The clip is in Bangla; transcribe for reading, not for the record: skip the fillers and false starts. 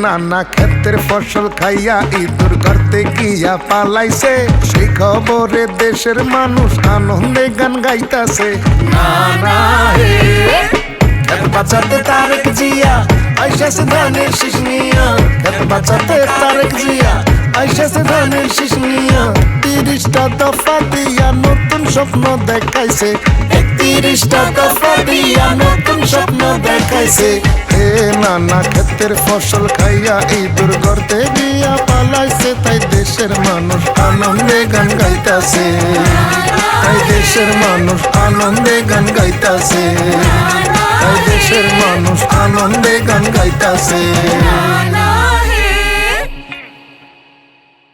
নানা ক্ষেতের ফসল খাইয়া ইঁদুর করতে গিয়া পালাইছে, সেই খবরে দেশের মানুষ আনন্দে গান গাইতাছে। নানা হে ক্ষেত বাঁচাতে তারেক জিয়া আইসাছে ধানের শীষ নিয়া, ক্ষেত বাঁচাতে তারেক জিয়া আইসাছে ধানের শীষ নিয়া। 30টা দফা দিয়া নতুন স্বপ্ন দেখাইছে, 31টা দফা দিয়া নতুন স্বপ্ন দেখাইছে। হে নানা ক্ষেতের ফসল খাইয়া ইঁদুর করতে গিয়া পালাইছে, তাই দেশের মানুষ আনন্দে গান গাইতাছে, তাই দেশের মানুষ আনন্দে গান গাইতাছে, তাই দেশের মানুষ আনন্দে গান গাইতাছে।